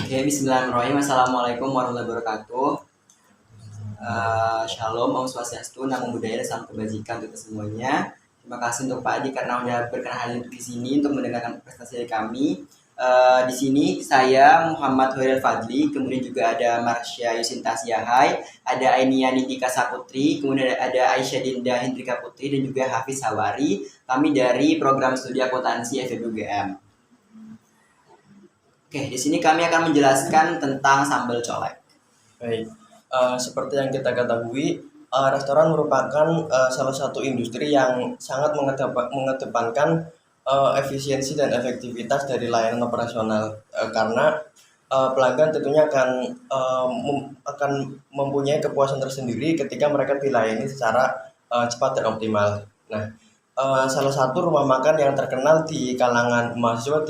Oke, bismillahirrahmanirrahim. Assalamualaikum warahmatullahi wabarakatuh. Shalom, Om Swastiastu, Namo Buddhaya, dan salam kebajikan untuk semuanya. Terima kasih untuk Pak Adi karena udah berkenan hadir di sini untuk mendengarkan prestasi dari kami. Di sini saya Muhammad Hoiril Fadli, kemudian juga ada Marsha Yusinta Siahai, ada Ainia Nindika Saputri, kemudian ada Aisyah Dinda Hendrika Putri, dan juga Hafiz Hawari. Kami dari program studi akuntansi FEB UGM. Oke, di sini kami akan menjelaskan tentang sambal colek. Baik, seperti yang kita ketahui, restoran merupakan salah satu industri yang sangat mengedepankan efisiensi dan efektivitas dari layanan operasional, karena pelanggan tentunya akan mempunyai kepuasan tersendiri ketika mereka dilayani secara cepat dan optimal. Nah, salah satu rumah makan yang terkenal di kalangan mahasiswa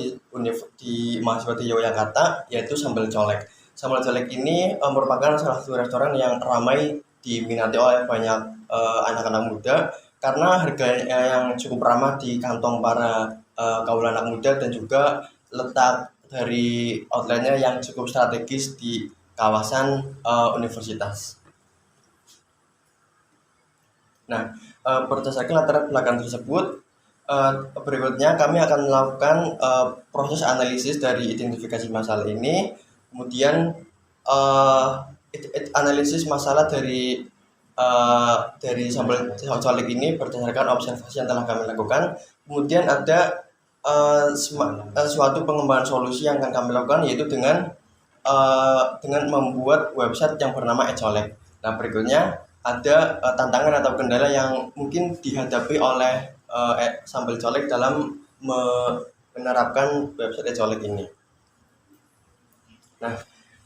di mahasiswa di Yogyakarta yaitu Sambal Colek. Sambal Colek ini merupakan salah satu restoran yang ramai diminati oleh banyak anak-anak muda karena harganya yang cukup ramah di kantong para kaula anak muda, dan juga letak dari outletnya yang cukup strategis di kawasan universitas. Nah, berdasarkan latar belakang tersebut, berikutnya kami akan melakukan proses analisis dari identifikasi masalah ini, kemudian analisis masalah dari sambal colek ini berdasarkan observasi yang telah kami lakukan. Kemudian ada suatu pengembangan solusi yang akan kami lakukan, yaitu dengan membuat website yang bernama e-colek. Nah, berikutnya ada tantangan atau kendala yang mungkin dihadapi oleh Sambal Colek dalam menerapkan website e-colek ini. Nah,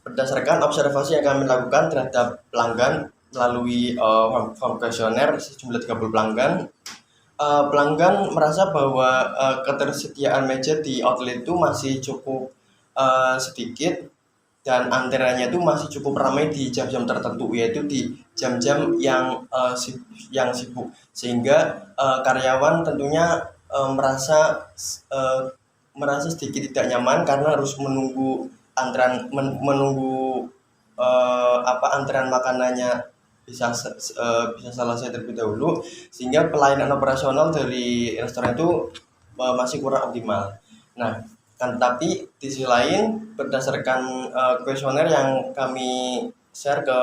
berdasarkan observasi yang kami lakukan terhadap pelanggan melalui form kuesioner sejumlah 30 pelanggan, pelanggan merasa bahwa ketersediaan meja di outlet itu masih cukup sedikit, dan antreannya itu masih cukup ramai di jam-jam tertentu, yaitu di jam-jam yang sibuk, sehingga karyawan tentunya merasa sedikit tidak nyaman karena harus menunggu antrean makanannya bisa selesai terlebih dahulu, sehingga pelayanan operasional dari restoran itu masih kurang optimal. Nah, tapi di sisi lain, berdasarkan kuesioner yang kami share ke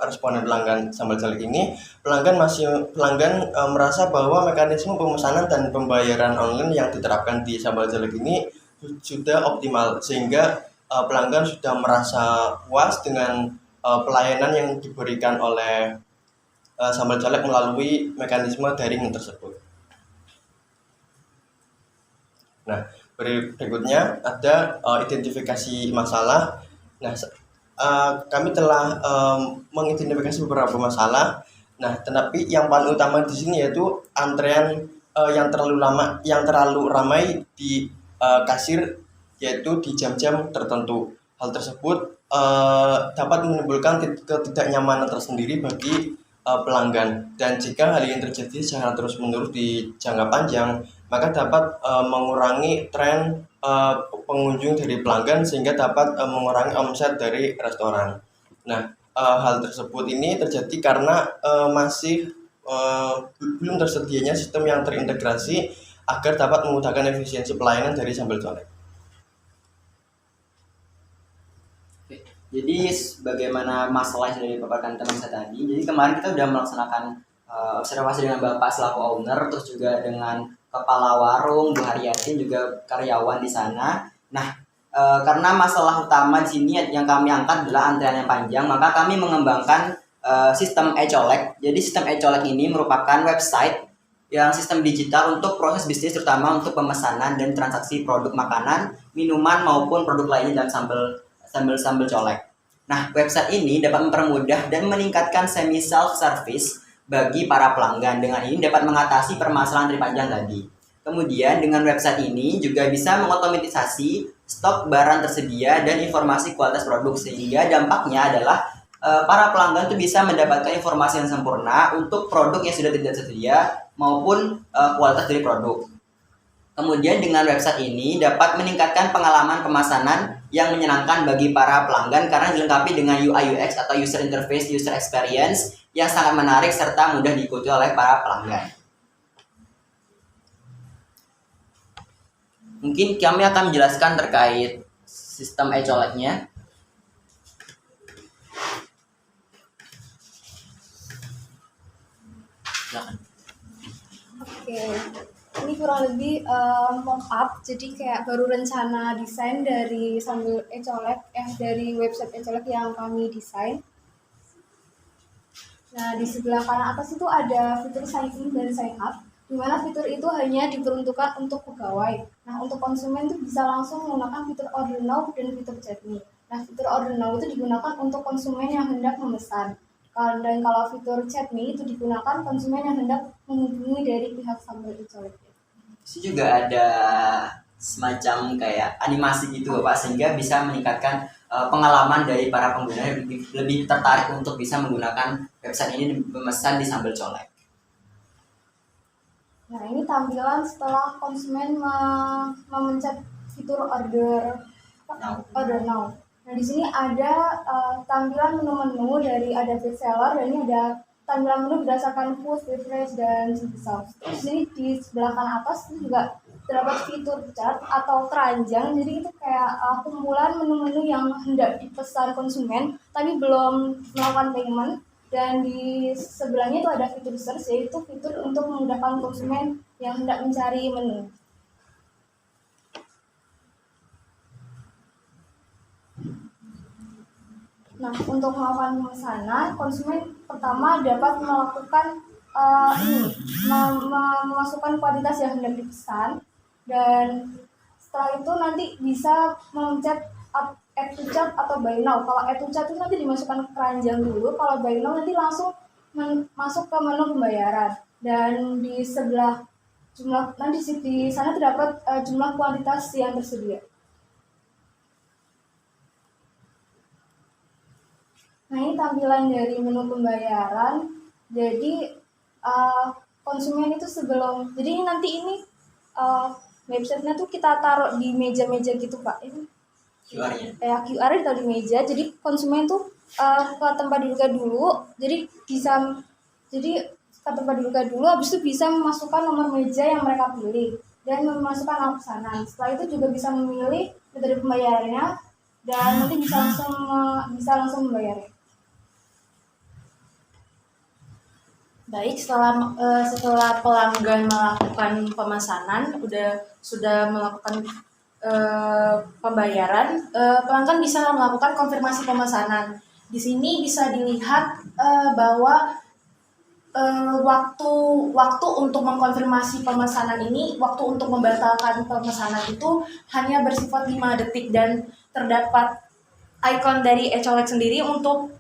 responden pelanggan Sambal Colek ini, pelanggan merasa bahwa mekanisme pemesanan dan pembayaran online yang diterapkan di Sambal Colek ini sudah optimal, sehingga pelanggan sudah merasa puas dengan pelayanan yang diberikan oleh Sambal Colek melalui mekanisme daring tersebut. Nah, berikutnya ada identifikasi masalah. Nah, kami telah mengidentifikasi beberapa masalah. Nah, tetapi yang paling utama di sini yaitu antrean yang terlalu ramai di kasir, yaitu di jam-jam tertentu. Hal tersebut dapat menimbulkan ketidaknyamanan tersendiri bagi pelanggan, dan jika hal ini terjadi secara terus-menerus di jangka panjang, maka dapat mengurangi tren pengunjung dari pelanggan, sehingga dapat mengurangi omset dari restoran. Nah, hal tersebut ini terjadi karena masih belum tersedianya sistem yang terintegrasi agar dapat memudahkan efisiensi pelayanan dari Sambal Colek. Jadi bagaimana masalah yang sudah dipaparkan teman saya tadi. Jadi kemarin kita sudah melaksanakan observasi dengan Bapak selaku owner, terus juga dengan kepala warung Bu Haryati, juga karyawan di sana. Nah, karena masalah utama di sini yang kami angkat adalah antrian yang panjang, maka kami mengembangkan sistem e-colek. Jadi sistem e-colek ini merupakan website yang sistem digital untuk proses bisnis, terutama untuk pemesanan dan transaksi produk makanan, minuman maupun produk lainnya dalam sambal colek. Nah, website ini dapat mempermudah dan meningkatkan semi self service bagi para pelanggan. Dengan ini dapat mengatasi permasalahan terpanjang tadi. Kemudian dengan website ini juga bisa mengotomatisasi stok barang tersedia dan informasi kualitas produk, sehingga dampaknya adalah para pelanggan itu bisa mendapatkan informasi yang sempurna untuk produk yang sudah tidak tersedia maupun kualitas dari produk. Kemudian dengan website ini dapat meningkatkan pengalaman pemesanan yang menyenangkan bagi para pelanggan karena dilengkapi dengan UI UX atau user interface user experience yang sangat menarik serta mudah diikuti oleh para pelanggan. Mungkin kami akan menjelaskan terkait sistem e-collectnya. Oke, ini kurang lebih mock up, jadi kayak baru rencana desain dari sambil e-colect, dari website e-colect yang kami desain. Nah, di sebelah kanan atas itu ada fitur sign in dan sign up, di mana fitur itu hanya diperuntukkan untuk pegawai. Nah, untuk konsumen itu bisa langsung menggunakan fitur order now dan fitur chat me. Nah, fitur order now itu digunakan untuk konsumen yang hendak memesan. Dan kalau fitur chat me itu digunakan konsumen yang hendak menghubungi dari pihak sambal e-colect. Itu juga ada semacam kayak animasi gitu Pak, sehingga bisa meningkatkan pengalaman dari para pengguna yang lebih tertarik untuk bisa menggunakan website ini memesan di Sambal Colek. Nah, ini tampilan setelah konsumen memencet fitur order now. Nah, di sini ada tampilan menu-menu dari ada best seller, dan ini ada tampilan menu berdasarkan food, beverage, dan service. Di sini di sebelah kanan atas itu juga terdapat fitur chart atau keranjang, jadi itu kayak kumpulan menu-menu yang hendak dipesan konsumen tapi belum melakukan payment. Dan di sebelahnya itu ada fitur search, yaitu fitur untuk memudahkan konsumen yang hendak mencari menu. Nah, untuk melakukan pemesanan, konsumen pertama dapat melakukan memasukkan kuantitas yang hendak dipesan, dan setelah itu nanti bisa memencet add to cart atau buy now. Kalau add to cart itu nanti dimasukkan ke keranjang dulu, kalau buy now nanti langsung masuk ke menu pembayaran. Dan di sebelah jumlah, nanti di sana terdapat jumlah kuantitas yang tersedia. Nah, ini tampilan dari menu pembayaran. Jadi konsumen itu sebelum, jadi ini nanti ini websitenya tuh kita taruh di meja-meja gitu Pak. Ini QR-nya. QR ditaruh di meja. Jadi konsumen tuh ke tempat duduknya dulu. Jadi ke tempat duduknya dulu. Habis itu bisa memasukkan nomor meja yang mereka pilih dan memasukkan nama pesanan. Setelah itu juga bisa memilih metode pembayarannya dan nanti bisa langsung membayarnya. Baik, setelah pelanggan melakukan pemesanan, sudah melakukan pembayaran, pelanggan bisa melakukan konfirmasi pemesanan. Di sini bisa dilihat bahwa waktu untuk mengkonfirmasi pemesanan ini, waktu untuk membatalkan pemesanan itu hanya bersifat 5 detik, dan terdapat ikon dari e-colect sendiri untuk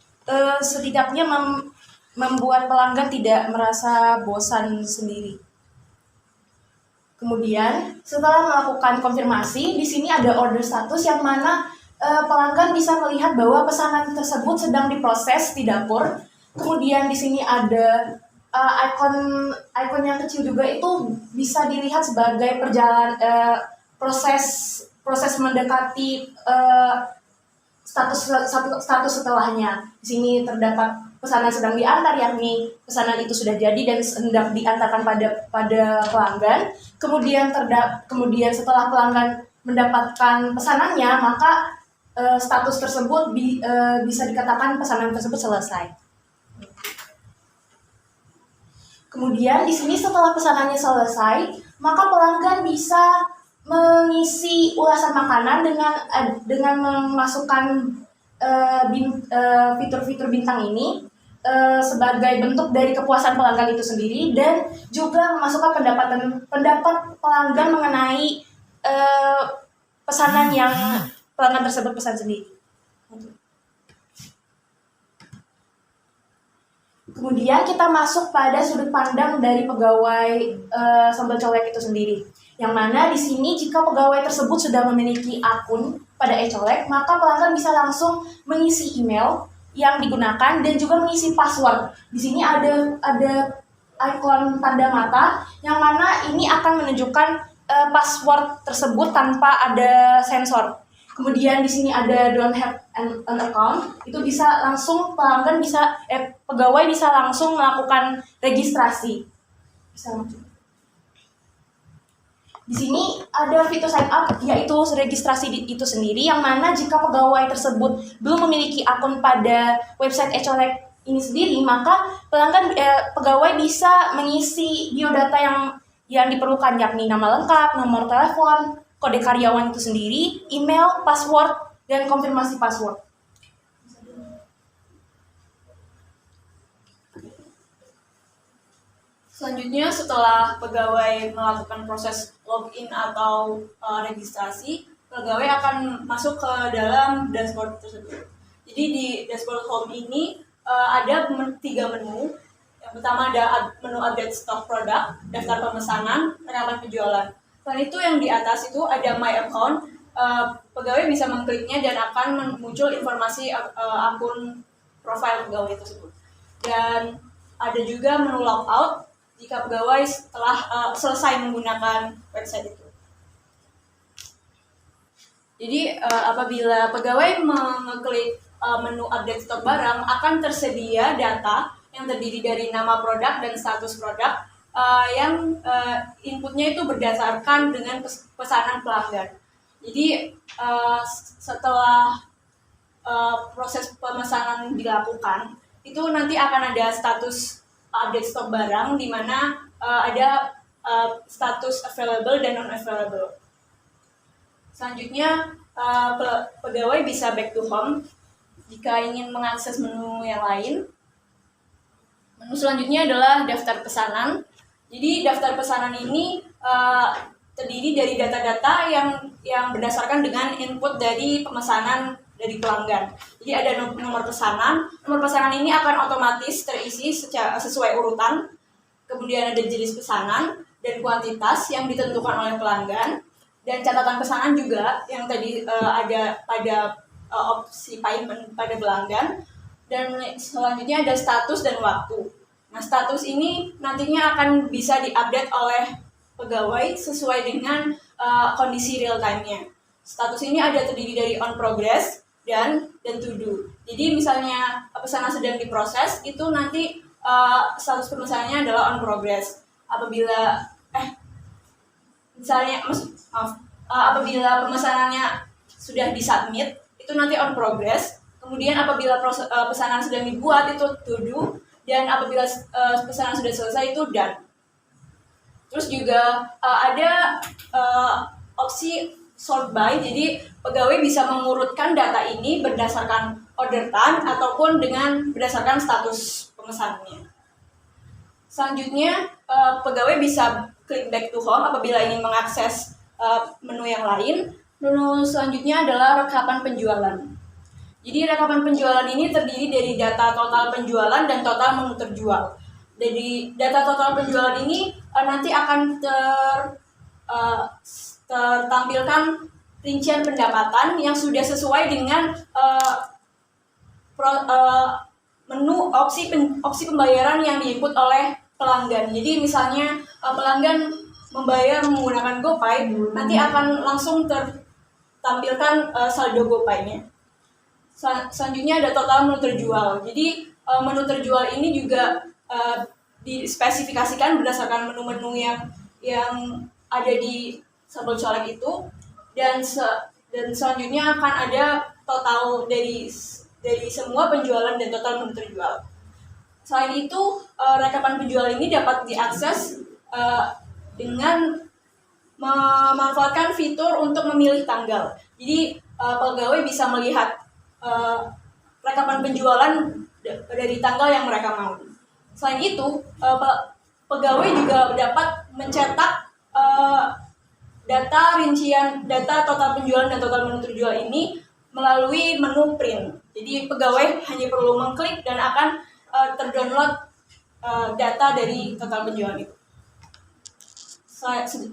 setidaknya membuat pelanggan tidak merasa bosan sendiri. Kemudian setelah melakukan konfirmasi, di sini ada order status yang mana pelanggan bisa melihat bahwa pesanan tersebut sedang diproses di dapur. Kemudian di sini ada ikon yang kecil juga, itu bisa dilihat sebagai proses mendekati status setelahnya. Di sini terdapat pesanan sedang diantar, yakni pesanan itu sudah jadi dan hendak diantarkan pada pelanggan. Kemudian setelah pelanggan mendapatkan pesanannya, maka status tersebut bisa dikatakan pesanan tersebut selesai. Kemudian di sini setelah pesanannya selesai, maka pelanggan bisa mengisi ulasan makanan dengan memasukkan fitur-fitur bintang ini sebagai bentuk dari kepuasan pelanggan itu sendiri, dan juga memasukkan pendapat pelanggan mengenai pesanan yang pelanggan tersebut pesan sendiri. Kemudian kita masuk pada sudut pandang dari pegawai Sambal Colek itu sendiri, yang mana di sini jika pegawai tersebut sudah memiliki akun pada e-colek, maka pelanggan bisa langsung mengisi email yang digunakan dan juga mengisi password. Di sini ada ikon tanda mata yang mana ini akan menunjukkan password tersebut tanpa ada sensor. Kemudian di sini ada don't have an account, itu bisa langsung pegawai bisa langsung melakukan registrasi. Bisa langsung. Di sini ada fitur sign up, yaitu registrasi itu sendiri, yang mana jika pegawai tersebut belum memiliki akun pada website Ecolek ini sendiri, maka pegawai bisa mengisi biodata yang diperlukan, yakni nama lengkap, nomor telepon, kode karyawan itu sendiri, email, password, dan konfirmasi password. Selanjutnya, setelah pegawai melakukan proses login atau registrasi, pegawai akan masuk ke dalam dashboard tersebut. Jadi di dashboard home ini ada 3 menu. Yang pertama ada menu update stok produk, daftar pemesanan, rekaman penjualan. Selain itu yang di atas itu ada my account. Pegawai bisa mengkliknya dan akan muncul informasi akun profil pegawai tersebut. Dan ada juga menu logout jika pegawai setelah selesai menggunakan website itu. Jadi apabila pegawai mengklik menu update stok barang, akan tersedia data yang terdiri dari nama produk dan status produk yang inputnya itu berdasarkan dengan pesanan pelanggan. Jadi setelah proses pemesanan dilakukan, itu nanti akan ada status update stok barang, di mana ada status available dan non-available. Selanjutnya, pegawai bisa back to home jika ingin mengakses menu yang lain. Menu selanjutnya adalah daftar pesanan. Jadi daftar pesanan ini terdiri dari data-data yang berdasarkan dengan input dari pemesanan dari pelanggan. Jadi ada nomor pesanan. Nomor pesanan ini akan otomatis terisi sesuai urutan. Kemudian ada jenis pesanan dan kuantitas yang ditentukan oleh pelanggan. Dan catatan pesanan juga yang tadi ada pada opsi payment pada pelanggan. Dan selanjutnya ada status dan waktu. Nah, status ini nantinya akan bisa diupdate oleh pegawai sesuai dengan kondisi real time-nya. Status ini ada terdiri dari on progress dan to do. Jadi misalnya pesanan sedang diproses, itu nanti status pemesanannya adalah on progress. Apabila apabila pemesanannya sudah disubmit, itu nanti on progress. Kemudian apabila pesanan sedang dibuat, itu to do. Dan apabila pesanan sudah selesai, itu done. Terus juga ada opsi sort by, jadi pegawai bisa mengurutkan data ini berdasarkan order time ataupun dengan berdasarkan status pemesanannya. Selanjutnya, pegawai bisa klik back to home apabila ingin mengakses menu yang lain. Menu selanjutnya adalah rekapan penjualan. Jadi rekapan penjualan ini terdiri dari data total penjualan dan total menu terjual. Jadi data total penjualan ini nanti akan tertampilkan rincian pendapatan yang sudah sesuai dengan menu opsi pembayaran yang diinput oleh pelanggan. Jadi misalnya pelanggan membayar menggunakan GoPay, nanti akan langsung tertampilkan saldo GoPay-nya. Selanjutnya ada total menu terjual. Jadi menu terjual ini juga dispesifikasikan berdasarkan menu-menu yang ada di Sambal Colek itu, dan selanjutnya akan ada total dari semua penjualan dan total menu terjual. Selain itu, rekapan penjual ini dapat diakses dengan memanfaatkan fitur untuk memilih tanggal. Jadi pegawai bisa melihat rekapan penjualan dari tanggal yang mereka mau. Selain itu, pegawai juga dapat mencetak data total penjualan dan total menu terjual ini melalui menu print. Jadi pegawai hanya perlu mengklik dan akan terdownload data dari total penjualan itu.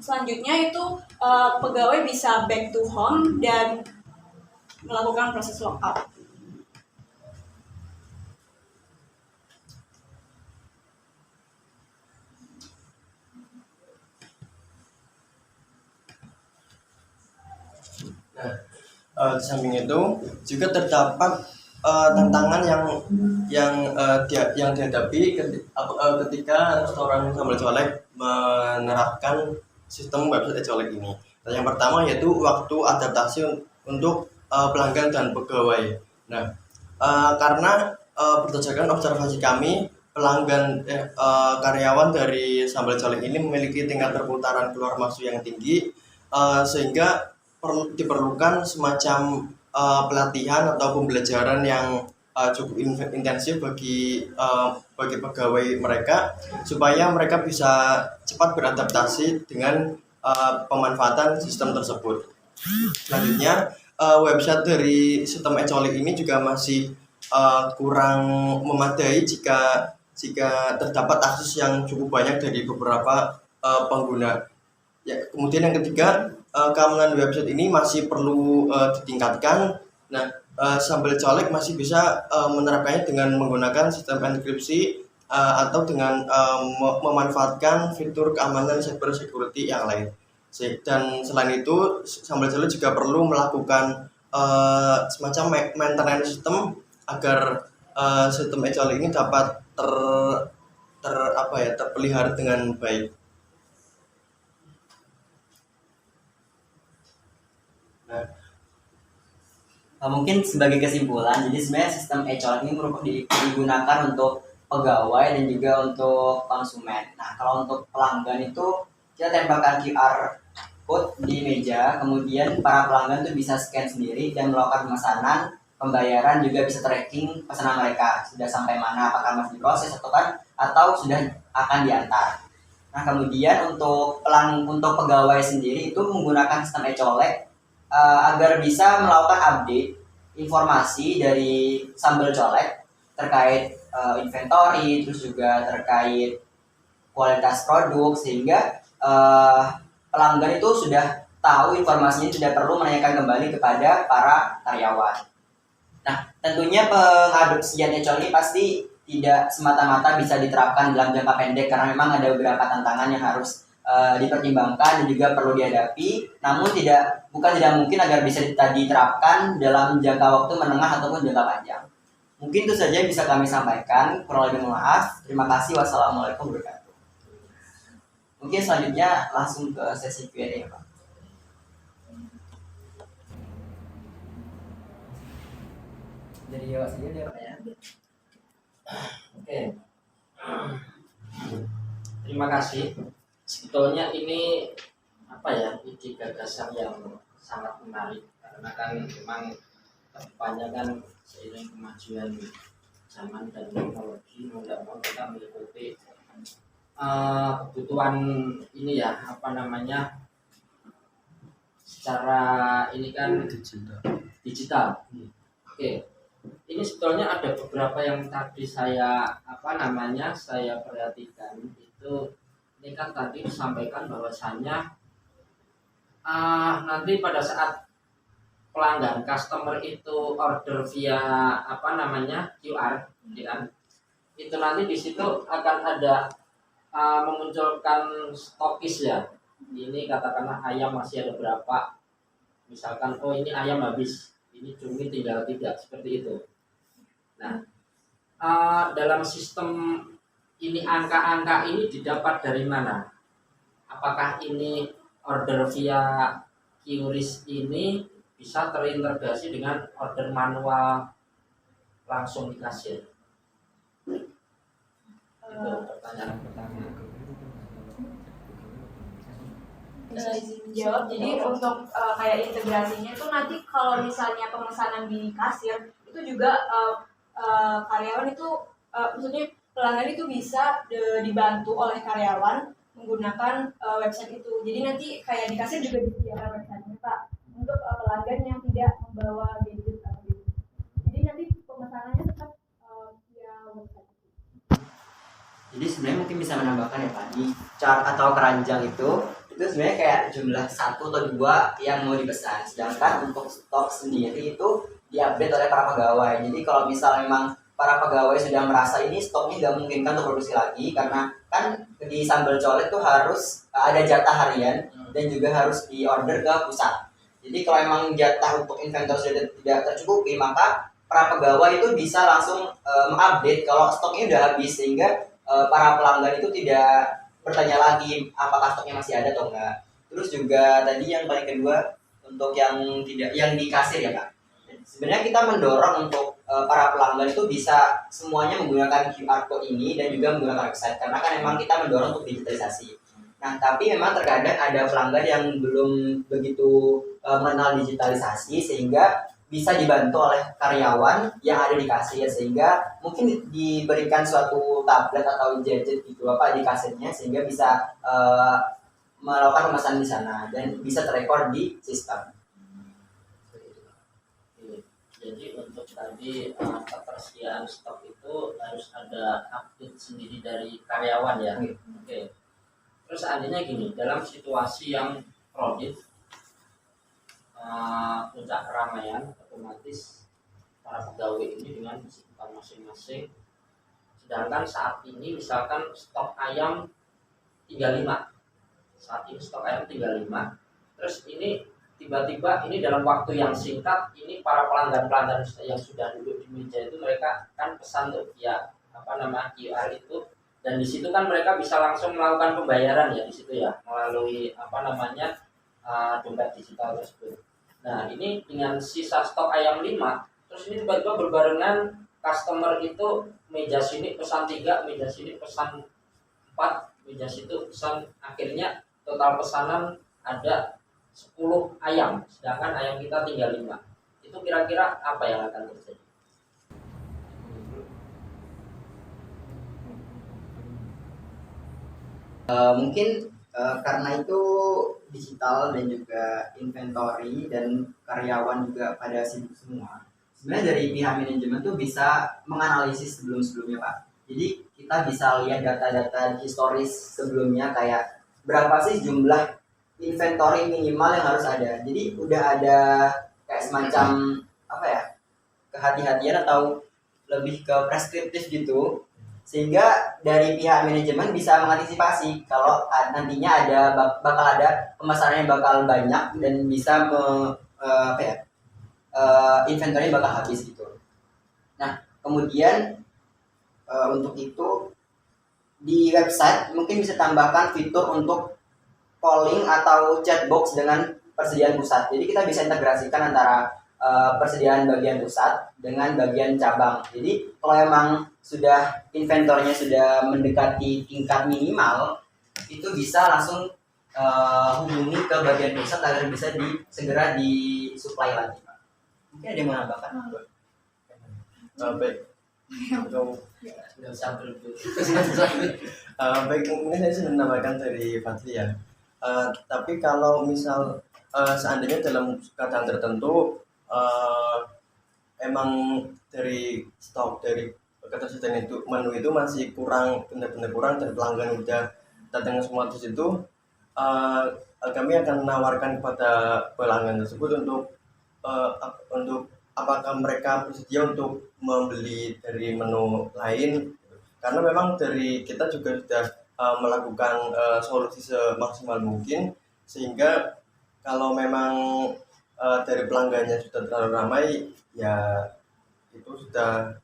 Selanjutnya itu pegawai bisa back to home dan melakukan proses logout. di samping itu juga terdapat tantangan yang dihadapi ketika restoran Sambal Colek menerapkan sistem website e-colek ini. Nah, yang pertama yaitu waktu adaptasi untuk pelanggan dan pegawai. Nah, karena berdasarkan observasi kami, karyawan dari Sambal Colek ini memiliki tingkat perputaran keluar masuk yang tinggi, sehingga diperlukan semacam pelatihan atau pembelajaran yang cukup intensif bagi pegawai mereka, supaya mereka bisa cepat beradaptasi dengan pemanfaatan sistem tersebut. Selanjutnya, website dari sistem e-colek ini juga masih kurang memadai jika terdapat akses yang cukup banyak dari beberapa pengguna. Ya, kemudian yang ketiga, keamanan website ini masih perlu ditingkatkan. Nah, Sambal Colek masih bisa menerapkannya dengan menggunakan sistem enkripsi atau dengan memanfaatkan fitur keamanan cyber security yang lain. Dan selain itu, Sambal Colek juga perlu melakukan semacam maintenance sistem agar sistem e-colek ini dapat terpelihara dengan baik. Mungkin sebagai kesimpulan, jadi sebenarnya sistem e-colek ini digunakan untuk pegawai dan juga untuk konsumen. Nah, kalau untuk pelanggan itu kita tempelkan QR code di meja, kemudian para pelanggan itu bisa scan sendiri dan melakukan pemesanan, pembayaran, juga bisa tracking pesanan mereka sudah sampai mana, apakah masih diproses atau sudah akan diantar. Nah, kemudian untuk pegawai sendiri itu menggunakan sistem e-colek agar bisa melakukan update informasi dari Sambal Colek terkait inventory, terus juga terkait kualitas produk, sehingga pelanggan itu sudah tahu informasinya, tidak perlu menanyakan kembali kepada para karyawan. Nah, tentunya pengadopsian e-colek ini pasti tidak semata-mata bisa diterapkan dalam jangka pendek, karena memang ada beberapa tantangan yang harus dipertimbangkan dan juga perlu dihadapi. Namun bukan tidak mungkin agar bisa diterapkan dalam jangka waktu menengah ataupun jangka panjang. Mungkin itu saja yang bisa kami sampaikan. Kurang lebih mohon maaf. Terima kasih. Wassalamualaikum warahmatullahi wabarakatuh. Mungkin selanjutnya langsung ke sesi Q&A, Pak. Dari Jawa saja deh, Pak, ya. Oke. Terima kasih. Sebetulnya ini ide gagasan yang sangat menarik, karena kan memang kedepannya kan seiring kemajuan zaman dan teknologi, tidak mau kita mengikuti kebutuhan ini ya, secara ini kan digital. Oke. Ini sebetulnya ada beberapa yang tadi saya perhatikan itu. Ini kan tadi disampaikan bahwasannya nanti pada saat pelanggan customer itu order via QR, ya, itu nanti di situ akan ada memunculkan stokis ya. Ini katakanlah ayam masih ada berapa, misalkan ini ayam habis, ini cumi tinggal 3, seperti itu. Nah, dalam sistem ini angka-angka ini didapat dari mana? Apakah ini order via QRIS ini bisa terintegrasi dengan order manual langsung di kasir? Itu pertanyaan pertama. Jawab. Jadi untuk kayak integrasinya itu nanti kalau misalnya pemesanan di kasir itu juga karyawan itu maksudnya pelanggan itu bisa dibantu oleh karyawan menggunakan website itu. Jadi nanti kayak di kasir juga disediakan website-nya, Pak, untuk pelanggan yang tidak membawa gadget atau gitu. Jadi nanti pemesanannya tetap via website. Jadi sebenarnya mungkin bisa menambahkan ya, Pak, di chart atau keranjang itu sebenarnya kayak jumlah 1 atau 2 yang mau dipesan. Sedangkan untuk stok sendiri itu diupdate oleh para pegawai. Jadi kalau misal memang para pegawai sudah merasa ini stoknya nggak memungkinkan untuk produksi lagi, karena kan di Sambal Colek itu harus ada jatah harian dan juga harus diorder ke pusat. Jadi kalau emang jatah untuk inventor sudah tidak tercukupi, maka para pegawai itu bisa langsung mengupdate kalau stoknya udah habis, sehingga para pelanggan itu tidak bertanya lagi apakah stoknya masih ada atau enggak. Terus juga tadi yang paling kedua untuk yang tidak yang di kasir ya Kak. Sebenarnya kita mendorong untuk para pelanggan itu bisa semuanya menggunakan QR code ini dan juga menggunakan website, karena kan memang kita mendorong untuk digitalisasi. Nah, tapi memang terkadang ada pelanggan yang belum begitu mengenal digitalisasi, sehingga bisa dibantu oleh karyawan yang ada di kasir, sehingga mungkin diberikan suatu tablet atau gadget gitu apa di kasirnya, sehingga bisa melakukan pemesanan di sana dan bisa terekor di sistem. Jadi untuk tadi ketersediaan stok itu harus ada update sendiri dari karyawan ya. Oke. Terus seandainya gini, dalam situasi yang crowded, puncak keramaian, otomatis para pegawai ini dengan kesibukan masing-masing. Sedangkan saat ini misalkan stok ayam 35, saat ini stok ayam 35, terus ini tiba-tiba ini dalam waktu yang singkat ini para pelanggan-pelanggan yang sudah duduk di meja itu mereka kan pesan tuh ya QR itu, dan di situ kan mereka bisa langsung melakukan pembayaran ya di situ ya melalui dompet digital tersebut. Nah ini dengan sisa stok ayam 5, terus ini tiba-tiba berbarengan customer itu meja sini pesan 3, meja sini pesan 4, meja situ pesan, akhirnya total pesanan ada 10 ayam, sedangkan ayam kita tinggal 5. Itu kira-kira apa yang akan terjadi? Mungkin karena itu digital dan juga inventory dan karyawan juga pada sibuk semua. Sebenarnya dari pihak manajemen tuh bisa menganalisis sebelum-sebelumnya Pak. Jadi kita bisa lihat data-data historis sebelumnya, kayak berapa sih jumlah inventory minimal yang harus ada. Jadi udah ada kayak semacam kehati-hatian atau lebih ke preskriptif gitu, sehingga dari pihak manajemen bisa mengantisipasi kalau nantinya bakal ada pemesanan yang bakal banyak dan bisa inventory bakal habis gitu. Nah kemudian untuk itu di website mungkin bisa tambahkan fitur untuk calling atau chat box dengan persediaan pusat. Jadi kita bisa integrasikan antara persediaan bagian pusat dengan bagian cabang. Jadi kalau emang sudah inventornya sudah mendekati tingkat minimal, itu bisa langsung hubungi ke bagian pusat agar bisa segera disuplai lagi. Mungkin ada yang mau nambahkan? Baik. Nggak usah berebut. Baik, mungkin saya sudah menambahkan dari Fadli ya. Tapi kalau misal seandainya dalam keadaan tertentu emang dari stok dari ketersediaan itu menu itu masih kurang, benar-benar kurang, dan pelanggan udah datang semua di situ, kami akan menawarkan kepada pelanggan tersebut untuk apakah mereka bersedia untuk membeli dari menu lain, karena memang dari kita juga sudah melakukan solusi semaksimal mungkin, sehingga kalau memang dari pelanggannya sudah terlalu ramai, ya itu sudah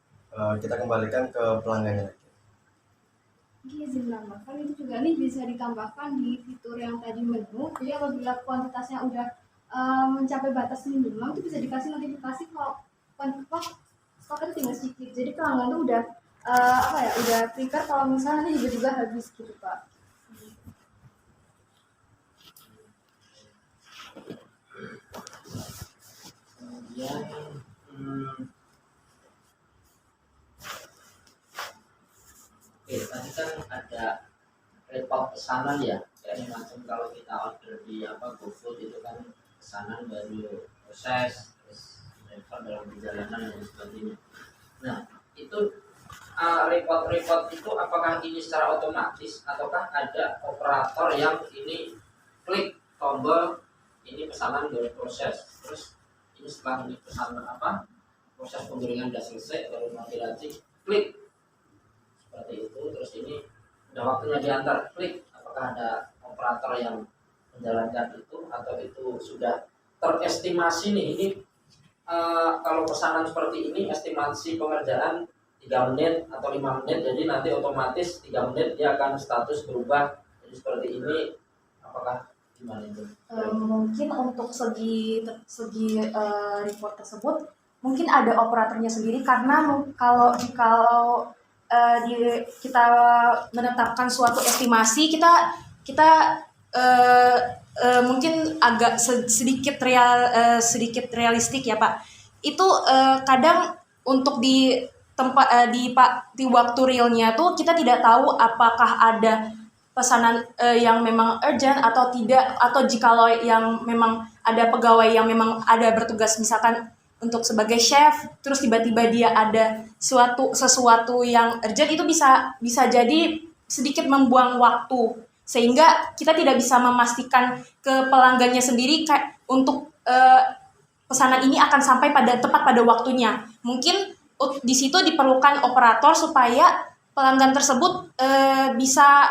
kita kembalikan ke pelanggannya. Izin menambahkan itu juga nih bisa ditambahkan di fitur yang tadi menu. Jadi apabila kuantitasnya udah mencapai batas minimal, itu bisa dikasih notifikasi kalau stoknya tinggal sedikit. Jadi pelanggan tuh udah udah prepare kalau misalnya nanti juga habis gitu Pak. Kemudian tadi kan ada report pesanan ya, kayak macam kalau kita order di GoFood itu kan pesanan baru proses, terus report dalam perjalanan dan sebagainya. Nah itu report-report itu apakah ini secara otomatis ataukah ada operator yang ini klik tombol ini pesanan baru proses, terus ini setelah ini pesanan proses penggiringan sudah selesai baru nanti lagi klik seperti itu, terus ini udah waktunya diantar klik, apakah ada operator yang menjalankan itu atau itu sudah terestimasi nih ini kalau pesanan seperti ini estimasi pengerjaan 3 menit atau 5 menit, jadi nanti otomatis 3 menit dia akan status berubah jadi seperti ini, apakah gimana itu? Mungkin untuk segi report tersebut mungkin ada operatornya sendiri, karena kalau kita menetapkan suatu estimasi, kita mungkin agak sedikit realistik ya Pak. Itu kadang untuk di tempat di waktu realnya tuh kita tidak tahu apakah ada pesanan yang memang urgent atau tidak, atau jikalau yang memang ada pegawai yang memang ada bertugas misalkan untuk sebagai chef, terus tiba-tiba dia ada sesuatu yang urgent, itu bisa jadi sedikit membuang waktu, sehingga kita tidak bisa memastikan ke pelanggannya sendiri untuk pesanan ini akan sampai tepat pada waktunya. Mungkin di situ diperlukan operator supaya pelanggan tersebut bisa,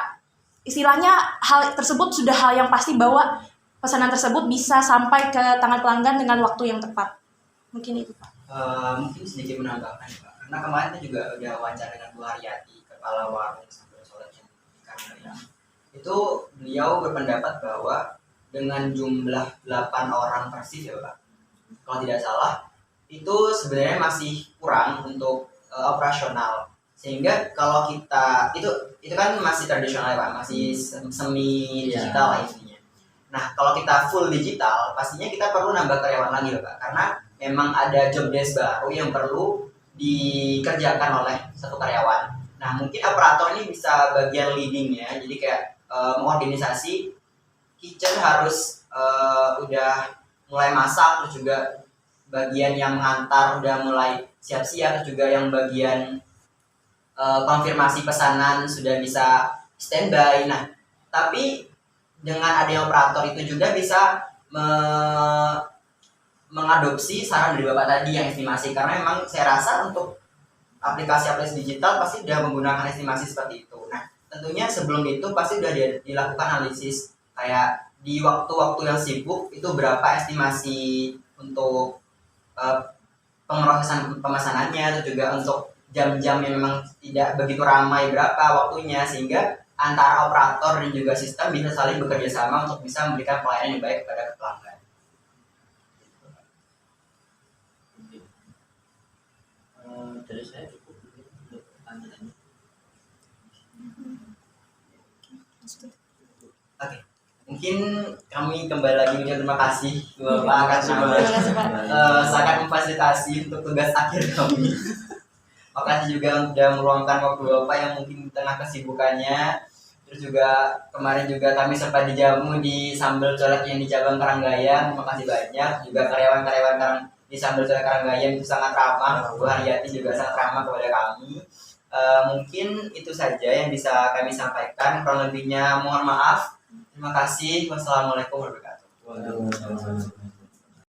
istilahnya hal tersebut sudah hal yang pasti bahwa pesanan tersebut bisa sampai ke tangan pelanggan dengan waktu yang tepat. Mungkin itu Pak. Mungkin sedikit menambahkan Pak, karena kemarin itu juga udah wawancara dengan Bu Haryati, kepala warung sambal colek yang di Karangaya. Itu beliau berpendapat bahwa dengan jumlah 8 orang per shift ya Pak, kalau tidak salah, itu sebenarnya masih kurang untuk operasional. Sehingga kalau kita itu kan masih tradisional ya Pak, masih semi digital lah intinya. Nah kalau kita full digital, pastinya kita perlu nambah karyawan lagi Pak, karena memang ada job desk baru yang perlu dikerjakan oleh satu karyawan. Nah mungkin operator ini bisa bagian leadingnya, jadi kayak mengorganisasi kitchen harus udah mulai masak, terus juga bagian yang mengantar udah mulai siap-siap, terus juga yang bagian konfirmasi pesanan sudah bisa standby. Nah tapi dengan adanya operator itu juga bisa mengadopsi saran dari Bapak tadi yang estimasi, karena memang saya rasa untuk aplikasi-aplikasi digital pasti sudah menggunakan estimasi seperti itu. Nah, tentunya sebelum itu pasti sudah dilakukan analisis kayak di waktu-waktu yang sibuk itu berapa estimasi untuk pemrosesan pemesanannya, atau juga untuk jam-jam yang memang tidak begitu ramai berapa waktunya, sehingga antara operator dan juga sistem bisa saling bekerja sama untuk bisa memberikan pelayanan yang baik kepada pelanggan. Dari saya cukup untuk pertanyaan. Oke, mungkin kami kembali lagi mengucapkan terima kasih Bapak karena sangat memfasilitasi untuk tugas akhir kami. Makasih juga sudah meluangkan waktu Bapak yang mungkin di tengah kesibukannya. Terus juga kemarin juga kami sempat dijamu di Sambal Colek yang di cabang Karangaya. Terima kasih banyak. Juga karyawan-karyawan di Sambal Colek Karangaya itu sangat ramah. Bu Haryati juga sangat ramah kepada kami. Mungkin itu saja yang bisa kami sampaikan. Kurang lebihnya mohon maaf. Terima kasih. Wassalamualaikum warahmatullahi wabarakatuh.